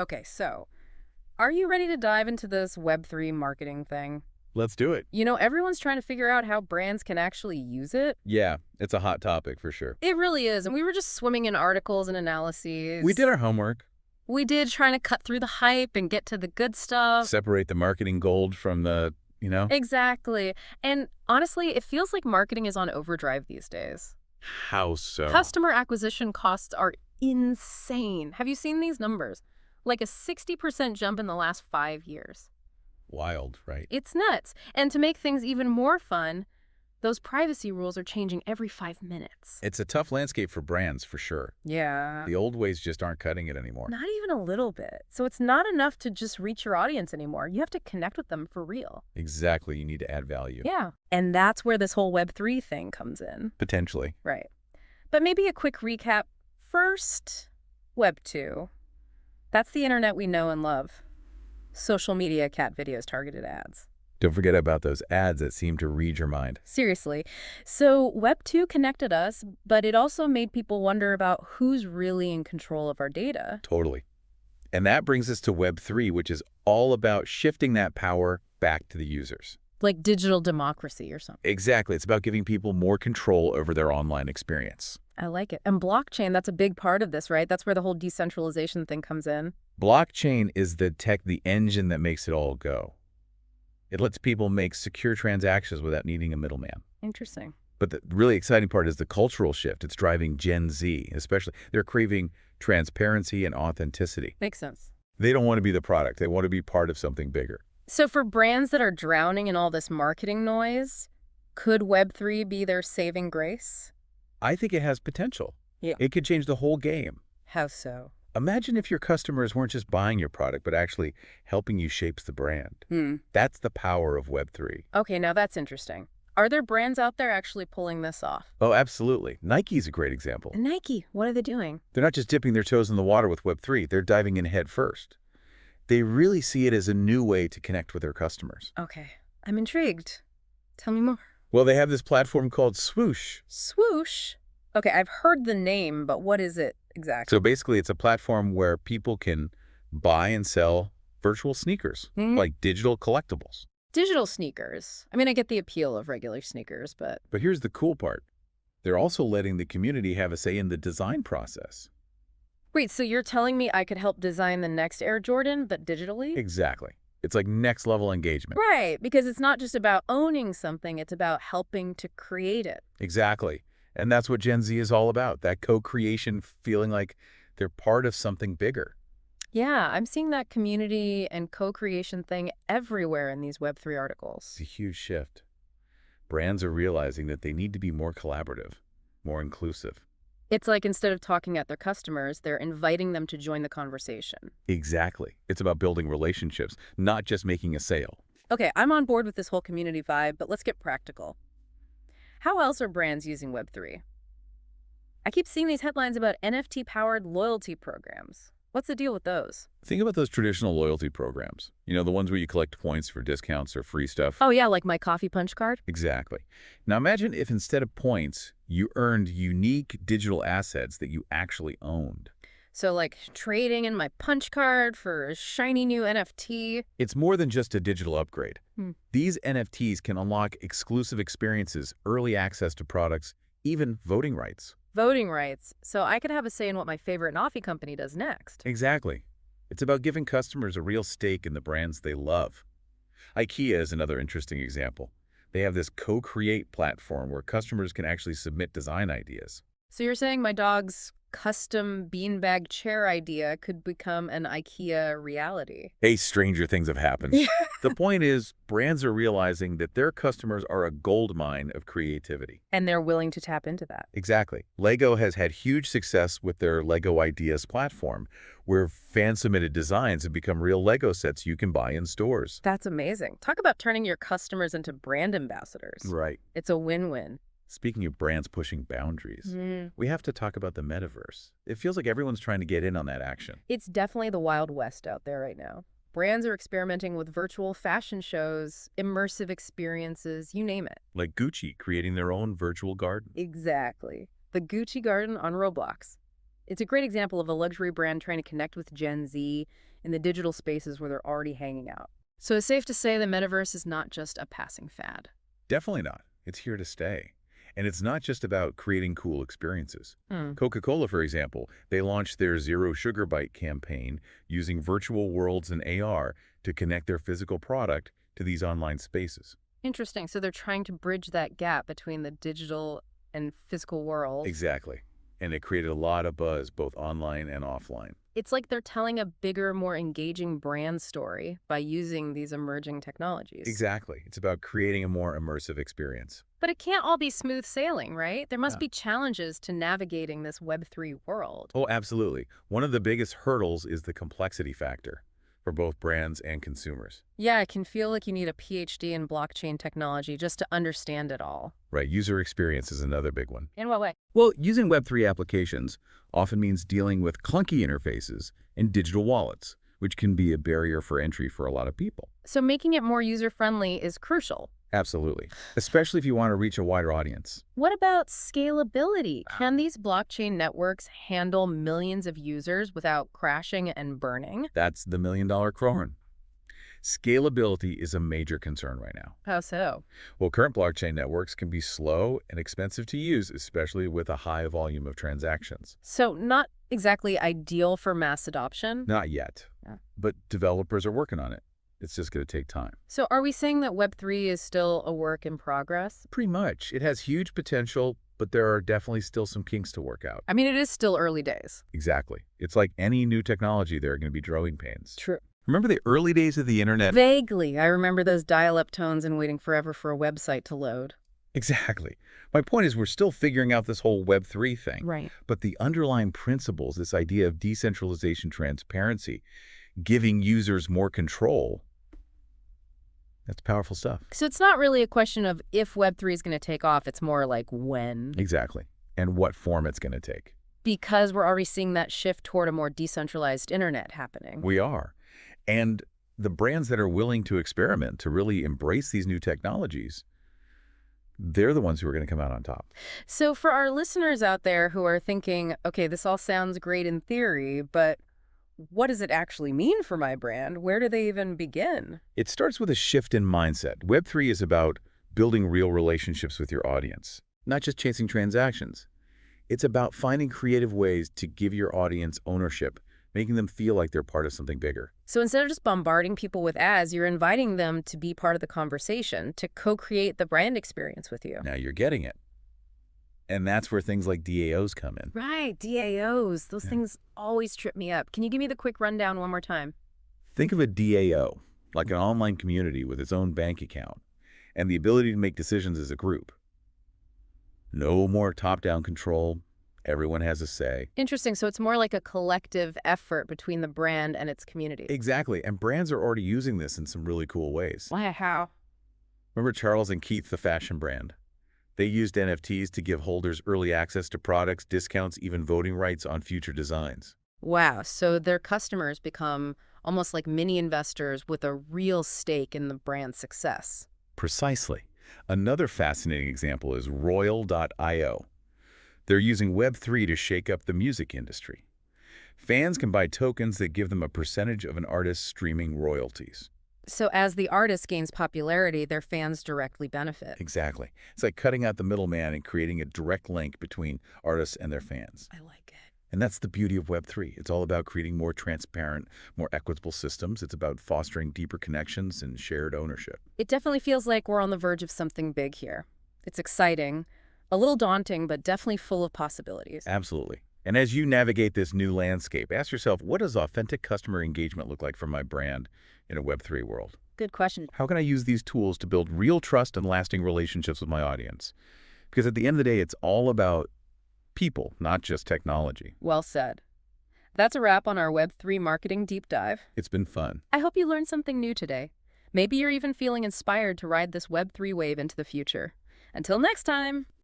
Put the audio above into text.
Okay, so are you ready to dive into this Web3 marketing thing? Let's do it. Everyone's trying to figure out how brands can actually use it. Yeah, it's a hot topic for sure. It really is. And we were just swimming in articles and We analyses. did our homework. We did, trying to cut through the hype and get to the good stuff. Separate the marketing gold from the. Exactly. And honestly, it feels like marketing is on overdrive these days. How so? Customer acquisition costs are insane. Have you seen these numbers? Like a 60% jump in the last 5 years. Wild, right? It's nuts. And to make things even more fun, those privacy rules are changing every 5 minutes. It's a tough landscape for brands, for sure. Yeah. The old ways just aren't cutting it anymore. Not even a little bit. So it's not enough to just reach your audience anymore. You have to connect with them for real. Exactly. You need to add value. Yeah. And that's where this whole Web3 thing comes in. Potentially. Right. But maybe a quick recap. First, Web2. That's the internet we know and love. Social media, cat videos, targeted ads. Don't forget about those ads that seem to read your mind. Seriously. So Web2 connected us, but it also made people wonder about who's really in control of our data. Totally. And that brings us to Web3, which is all about shifting that power back to the users. Like digital democracy or something. Exactly. It's about giving people more control over their online experience. I like it. And blockchain, that's a big part of this, right? That's where the whole decentralization thing comes in. Blockchain is the engine that makes it all go. It lets people make secure transactions without needing a middleman. Interesting. But the really exciting part is the cultural shift. It's driving Gen Z, especially. They're craving transparency and authenticity. Makes sense. They don't want to be the product. They want to be part of something bigger. So for brands that are drowning in all this marketing noise, could Web3 be their saving grace? I think it has potential. Yeah. It could change the whole game. How so? Imagine if your customers weren't just buying your product, but actually helping you shape the brand. That's the power of Web3. Okay, now that's interesting. Are there brands out there actually pulling this off? Oh, absolutely. Nike's a great example. Nike, what are they doing? They're not just dipping their toes in the water with Web3. They're diving in head first. They really see it as a new way to connect with their customers. Okay, I'm intrigued. Tell me more. Well, they have this platform called Swoosh. Swoosh? Okay, I've heard the name, but what is it exactly? So basically, it's a platform where people can buy and sell virtual sneakers, like digital collectibles. Digital sneakers. I mean, I get the appeal of regular sneakers, but... But here's the cool part. They're also letting the community have a say in the design process. Wait, so you're telling me I could help design the next Air Jordan, but digitally? Exactly. It's like next level engagement. Right, because it's not just about owning something, it's about helping to create it. Exactly. And that's what Gen Z is all about, that co-creation, feeling like they're part of something bigger. Yeah, I'm seeing that community and co-creation thing everywhere in these Web3 articles. It's a huge shift. Brands are realizing that they need to be more collaborative, more inclusive. It's like instead of talking at their customers, they're inviting them to join the conversation. Exactly. It's about building relationships, not just making a sale. Okay, I'm on board with this whole community vibe, but let's get practical. How else are brands using Web3? I keep seeing these headlines about NFT-powered loyalty programs. What's the deal with those? Think about those traditional loyalty programs. The ones where you collect points for discounts or free stuff. Oh yeah, like my coffee punch card? Exactly. Now imagine if instead of points, you earned unique digital assets that you actually owned. So like trading in my punch card for a shiny new NFT. It's more than just a digital upgrade. These NFTs can unlock exclusive experiences, early access to products, even voting rights. Voting rights. So I could have a say in what my favorite coffee company does next. Exactly. It's about giving customers a real stake in the brands they love. IKEA is another interesting example. They have this co-create platform where customers can actually submit design ideas. So you're saying my dog's custom beanbag chair idea could become an IKEA reality? Hey, stranger things have happened. The point is, brands are realizing that their customers are a goldmine of creativity. And they're willing to tap into that. Exactly. Lego has had huge success with their Lego Ideas platform, where fan-submitted designs have become real Lego sets you can buy in stores. That's amazing. Talk about turning your customers into brand ambassadors. Right. It's a win-win. Speaking of brands pushing boundaries, we have to talk about the metaverse. It feels like everyone's trying to get in on that action. It's definitely the Wild West out there right now. Brands are experimenting with virtual fashion shows, immersive experiences, you name it. Like Gucci creating their own virtual garden. Exactly. The Gucci Garden on Roblox. It's a great example of a luxury brand trying to connect with Gen Z in the digital spaces where they're already hanging out. So it's safe to say the metaverse is not just a passing fad. Definitely not. It's here to stay. And it's not just about creating cool experiences. Hmm. Coca-Cola, for example, they launched their Zero Sugar Bite campaign using virtual worlds and AR to connect their physical product to these online spaces. Interesting. So they're trying to bridge that gap between the digital and physical worlds. Exactly. And it created a lot of buzz, both online and offline. It's like they're telling a bigger, more engaging brand story by using these emerging technologies. Exactly. It's about creating a more immersive experience. But it can't all be smooth sailing, right? There must Yeah. be challenges to navigating this Web3 world. Oh, absolutely. One of the biggest hurdles is the complexity factor for both brands and consumers. Yeah, I can feel like you need a PhD in blockchain technology just to understand it all. Right, user experience is another big one. In what way? Well, using Web3 applications often means dealing with clunky interfaces and digital wallets, which can be a barrier for entry for a lot of people. So making it more user-friendly is crucial. Absolutely, especially if you want to reach a wider audience. What about scalability? Can these blockchain networks handle millions of users without crashing and burning? That's the million-dollar question. Scalability is a major concern right now. How so? Well, current blockchain networks can be slow and expensive to use, especially with a high volume of transactions. So not exactly ideal for mass adoption? Not yet, Yeah. but developers are working on it. It's just going to take time. So are we saying that Web3 is still a work in progress? Pretty much. It has huge potential, but there are definitely still some kinks to work out. I mean, it is still early days. Exactly. It's like any new technology, there are going to be growing pains. True. Remember the early days of the internet? Vaguely, I remember those dial-up tones and waiting forever for a website to load. Exactly. My point is we're still figuring out this whole Web3 thing. Right. But the underlying principles, this idea of decentralization, transparency, giving users more control, that's powerful stuff. So it's not really a question of if Web3 is going to take off, it's more like when. Exactly. And what form it's going to take. Because we're already seeing that shift toward a more decentralized internet happening. We are. And the brands that are willing to experiment, to really embrace these new technologies, they're the ones who are going to come out on top. So for our listeners out there who are thinking, okay, this all sounds great in theory, but what does it actually mean for my brand? Where do they even begin? It starts with a shift in mindset. Web3 is about building real relationships with your audience, not just chasing transactions. It's about finding creative ways to give your audience ownership, making them feel like they're part of something bigger. So instead of just bombarding people with ads, you're inviting them to be part of the conversation, to co-create the brand experience with you. Now you're getting it. And that's where things like DAOs come in. Right, DAOs. Those Yeah. things always trip me up. Can you give me the quick rundown one more time? Think of a DAO, like an online community with its own bank account, and the ability to make decisions as a group. No more top-down control. Everyone has a say. Interesting. So it's more like a collective effort between the brand and its community. Exactly. And brands are already using this in some really cool ways. Why? How? Remember Charles and Keith, the fashion brand? They used NFTs to give holders early access to products, discounts, even voting rights on future designs. Wow. So their customers become almost like mini investors with a real stake in the brand's success. Precisely. Another fascinating example is Royal.io. They're using Web3 to shake up the music industry. Fans can buy tokens that give them a percentage of an artist's streaming royalties. So as the artist gains popularity, their fans directly benefit. Exactly. It's like cutting out the middleman and creating a direct link between artists and their fans. I like it. And that's the beauty of Web3. It's all about creating more transparent, more equitable systems. It's about fostering deeper connections and shared ownership. It definitely feels like we're on the verge of something big here. It's exciting, a little daunting, but definitely full of possibilities. Absolutely. And as you navigate this new landscape, ask yourself, what does authentic customer engagement look like for my brand in a Web3 world? Good question. How can I use these tools to build real trust and lasting relationships with my audience? Because at the end of the day, it's all about people, not just technology. Well said. That's a wrap on our Web3 marketing deep dive. It's been fun. I hope you learned something new today. Maybe you're even feeling inspired to ride this Web3 wave into the future. Until next time!